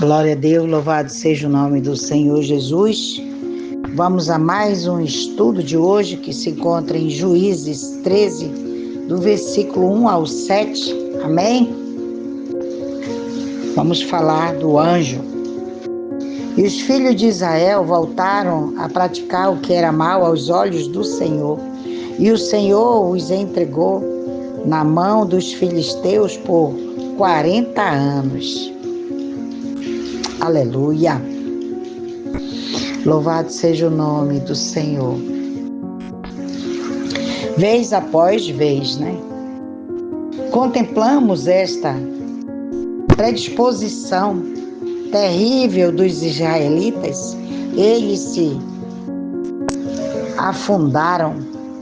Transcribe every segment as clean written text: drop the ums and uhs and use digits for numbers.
Glória a Deus, louvado seja o nome do Senhor Jesus. Vamos a mais um estudo de hoje que se encontra em Juízes 13, do versículo 1 ao 7. Amém? Vamos falar do anjo. E os filhos de Israel voltaram a praticar o que era mal aos olhos do Senhor. E o Senhor os entregou na mão dos filisteus por 40 anos. Aleluia! Louvado seja o nome do Senhor. Vez após vez, contemplamos esta predisposição terrível dos israelitas. Eles se afundaram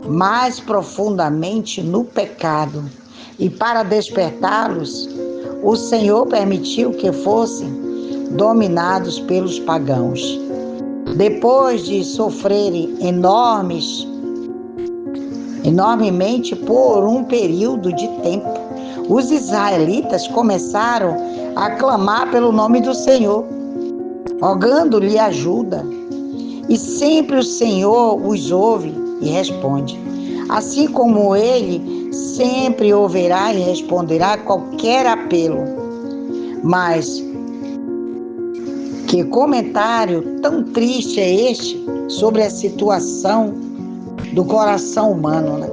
mais profundamente no pecado, e para despertá-los, o Senhor permitiu que fossem dominados pelos pagãos. Depois de sofrerem enormemente por um período de tempo, os israelitas começaram a clamar pelo nome do Senhor, rogando-lhe ajuda. E sempre o Senhor os ouve e responde, assim como Ele sempre ouvirá e responderá qualquer apelo. Mas que comentário tão triste é este sobre a situação do coração humano,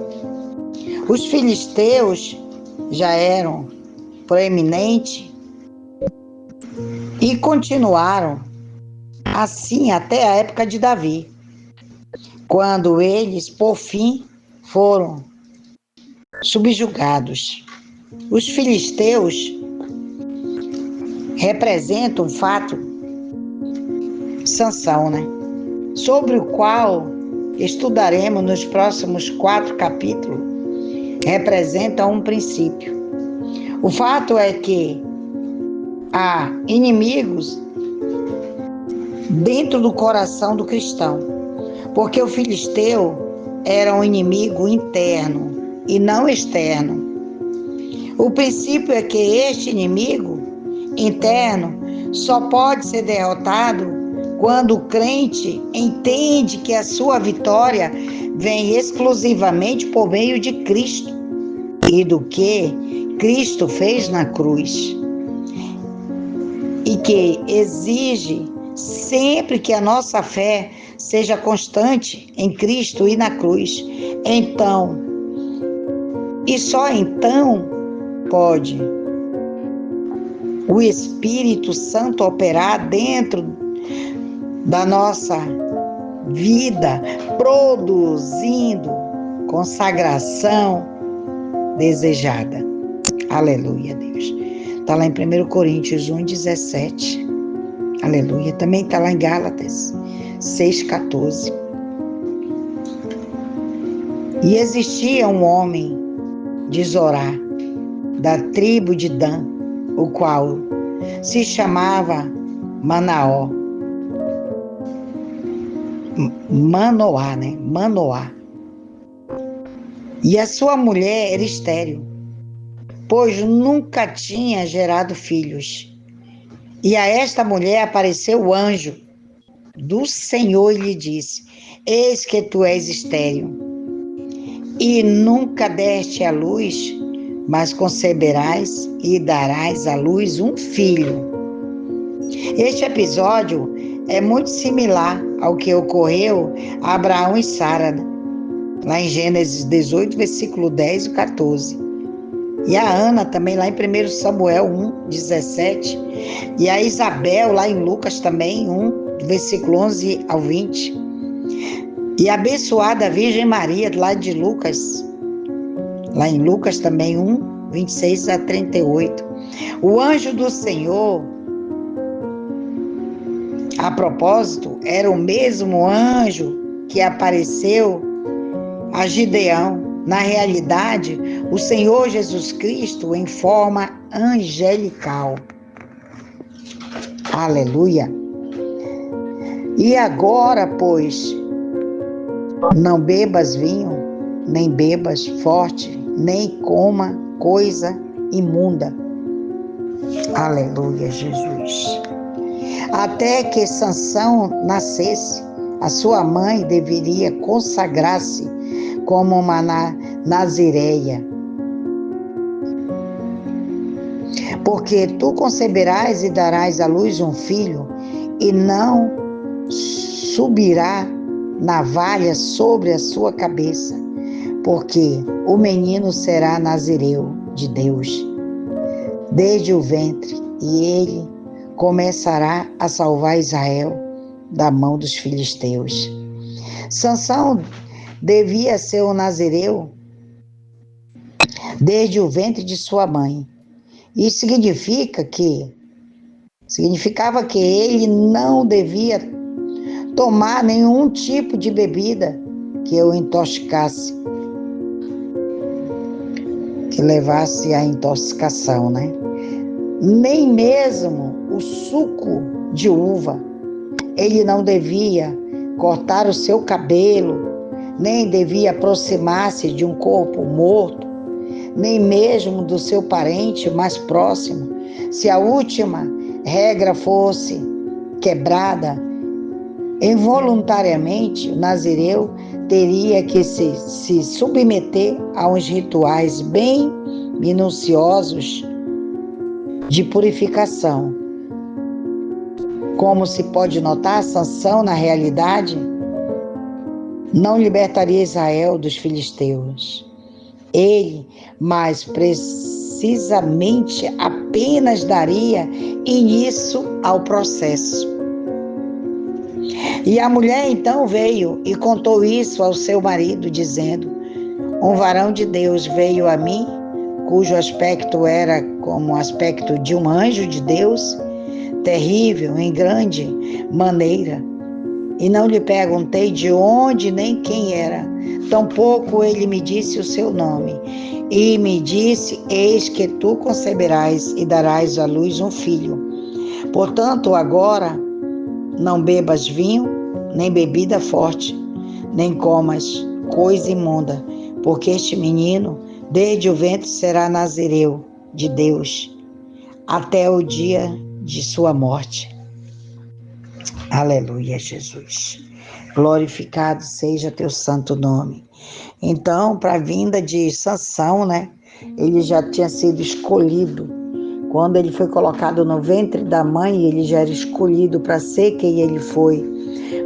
Os filisteus já eram proeminentes e continuaram assim até a época de Davi, quando eles, por fim, foram subjugados. Os filisteus representam um fato, Sansão, sobre o qual estudaremos nos próximos 4 capítulos, representa um princípio. O fato é que há inimigos dentro do coração do cristão, porque o filisteu era um inimigo interno e não externo. O princípio é que este inimigo interno só pode ser derrotado quando o crente entende que a sua vitória vem exclusivamente por meio de Cristo e do que Cristo fez na cruz, e que exige sempre que a nossa fé seja constante em Cristo e na cruz. Então, e só então, pode o Espírito Santo operar dentro da nossa vida, produzindo consagração desejada. Aleluia, Deus. Está lá em 1 Coríntios 1:17. Aleluia. Também está lá em Gálatas 6:14. E existia um homem de Zorá, da tribo de Dan, o qual se chamava Manoá. E a sua mulher era estéril, pois nunca tinha gerado filhos. E a esta mulher apareceu o anjo do Senhor e lhe disse: eis que tu és estéril, e nunca deste à luz, mas conceberás e darás à luz um filho. Este episódio é muito similar ao que ocorreu a Abraão e Sara, lá em Gênesis 18, versículo 10 e 14. E a Ana também lá em 1 Samuel 1:17. E a Isabel lá em Lucas também 1, versículo 11 ao 20. E a abençoada Virgem Maria lá de Lucas, lá em Lucas também 1, 26 a 38. O anjo do Senhor, a propósito, era o mesmo anjo que apareceu a Gideão. Na realidade, o Senhor Jesus Cristo em forma angelical. Aleluia! E agora, pois, não bebas vinho, nem bebas forte, nem coma coisa imunda. Aleluia, Jesus. Até que Sansão nascesse, a sua mãe deveria consagrar-se como uma nazireia. Porque tu conceberás e darás à luz um filho, e não subirá navalha sobre a sua cabeça, porque o menino será nazireu de Deus desde o ventre, e ele começará a salvar Israel da mão dos filisteus. Sansão devia ser um nazireu desde o ventre de sua mãe. Isso significava que ele não devia tomar nenhum tipo de bebida que o intoxicasse, que levasse à intoxicação, né? Nem mesmo o suco de uva. Ele não devia cortar o seu cabelo, nem devia aproximar-se de um corpo morto, nem mesmo do seu parente mais próximo. Se a última regra fosse quebrada, involuntariamente, o nazireu teria que se submeter a uns rituais bem minuciosos de purificação. Como se pode notar, Sansão, na realidade, não libertaria Israel dos filisteus. Ele, mais precisamente, apenas daria início ao processo. E a mulher então veio e contou isso ao seu marido, dizendo: um varão de Deus veio a mim, cujo aspecto era como o aspecto de um anjo de Deus, terrível em grande maneira. E não lhe perguntei de onde nem quem era. Tampouco ele me disse o seu nome. E me disse: eis que tu conceberás e darás à luz um filho. Portanto, agora não bebas vinho, nem bebida forte, nem comas coisa imunda, porque este menino, desde o ventre, será nazireu de Deus, até o dia de sua morte. Aleluia, Jesus. Glorificado seja teu santo nome. Então, para a vinda de Sansão, né? Ele já tinha sido escolhido. Quando ele foi colocado no ventre da mãe, ele já era escolhido para ser quem ele foi.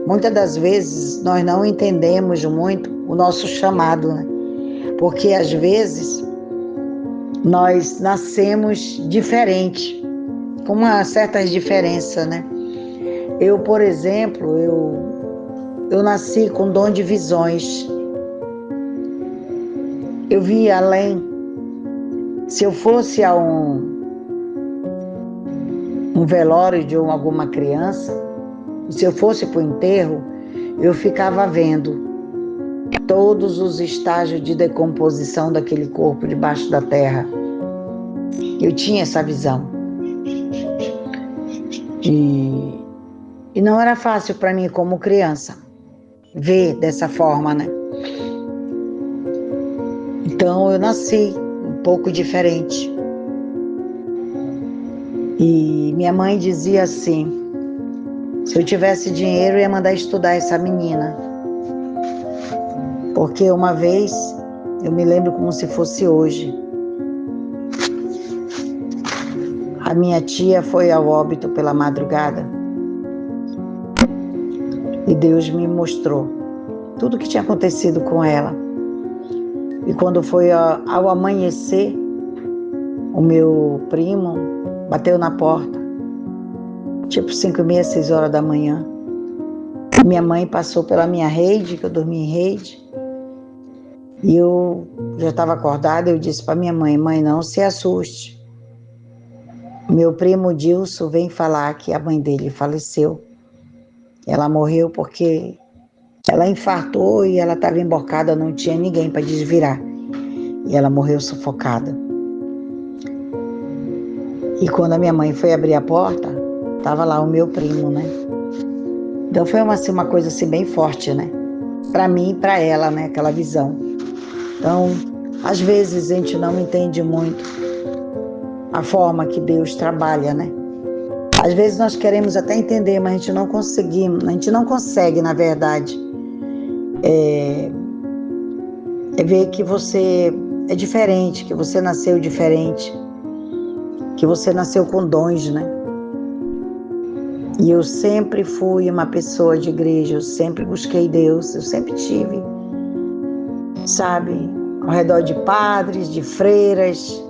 Muitas das vezes nós não entendemos muito o nosso chamado, né? Porque às vezes nós nascemos diferente, com uma certa diferença, né? Eu, por exemplo, eu nasci com dom de visões. Eu vi além. Se eu fosse a um velório de alguma criança, se eu fosse para o enterro, eu ficava vendo todos os estágios de decomposição daquele corpo debaixo da terra. Eu tinha essa visão. E não era fácil para mim, como criança, ver dessa forma, né? Então eu nasci um pouco diferente. E minha mãe dizia assim: se eu tivesse dinheiro, eu ia mandar estudar essa menina. Porque uma vez, eu me lembro como se fosse hoje, a minha tia foi ao óbito pela madrugada. E Deus me mostrou tudo o que tinha acontecido com ela. E quando foi ao amanhecer, o meu primo bateu na porta, tipo 5h30, 6h da manhã. Minha mãe passou pela minha rede, que eu dormia em rede, e eu já estava acordada. Eu disse para minha mãe: mãe, não se assuste. Meu primo Dilson vem falar que a mãe dele faleceu. Ela morreu porque ela infartou e ela estava emborcada, não tinha ninguém para desvirar. E ela morreu sufocada. E quando a minha mãe foi abrir a porta, estava lá o meu primo, né? Então foi uma coisa assim bem forte, né? Para mim e para ela, né? Aquela visão. Então, às vezes a gente não entende muito a forma que Deus trabalha, né? Às vezes nós queremos até entender, mas a gente não consegue, na verdade, ver que você é diferente, que você nasceu diferente, que você nasceu com dons, né? E eu sempre fui uma pessoa de igreja, eu sempre busquei Deus, eu sempre tive, sabe, ao redor de padres, de freiras,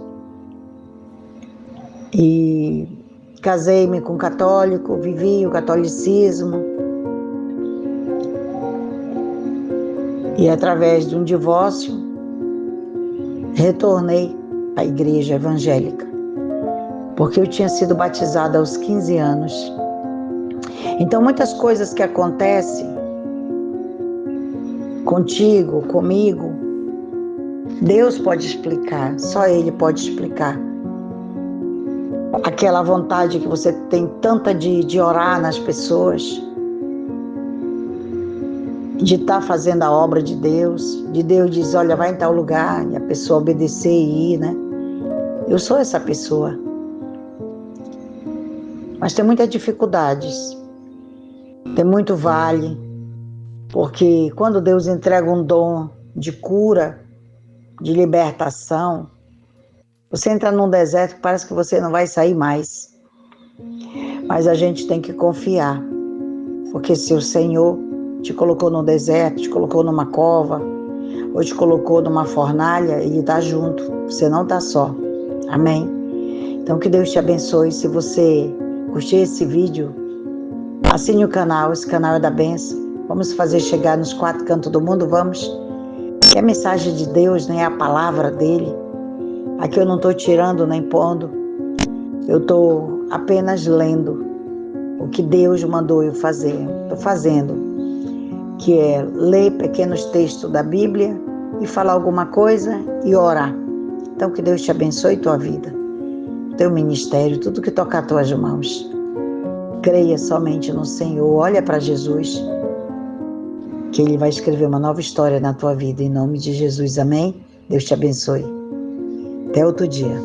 e casei-me com um católico, vivi o catolicismo, e através de um divórcio, retornei à igreja evangélica, porque eu tinha sido batizada aos 15 anos. Então, muitas coisas que acontecem contigo, comigo, Deus pode explicar, só Ele pode explicar. Aquela vontade que você tem tanta de orar nas pessoas, de estar fazendo a obra de Deus diz, olha, vai em tal lugar, e a pessoa obedecer e ir, né? Eu sou essa pessoa. Mas tem muitas dificuldades, tem muito vale, porque quando Deus entrega um dom de cura, de libertação, você entra num deserto que parece que você não vai sair mais. Mas a gente tem que confiar, porque se o Senhor te colocou no deserto, te colocou numa cova, ou te colocou numa fornalha, Ele está junto, você não está só. Amém? Então que Deus te abençoe. Se você curtir esse vídeo, assine o canal, esse canal é da bênção. Vamos fazer chegar nos 4 cantos do mundo, vamos? Que a mensagem de Deus, né, é a palavra dele. Aqui eu não estou tirando nem pondo, eu estou apenas lendo o que Deus mandou eu fazer. Estou fazendo, que é ler pequenos textos da Bíblia e falar alguma coisa e orar. Então que Deus te abençoe tua vida, teu ministério, tudo que tocar tuas mãos. Creia somente no Senhor, olha para Jesus, que Ele vai escrever uma nova história na tua vida, em nome de Jesus, amém? Deus te abençoe. Até outro dia.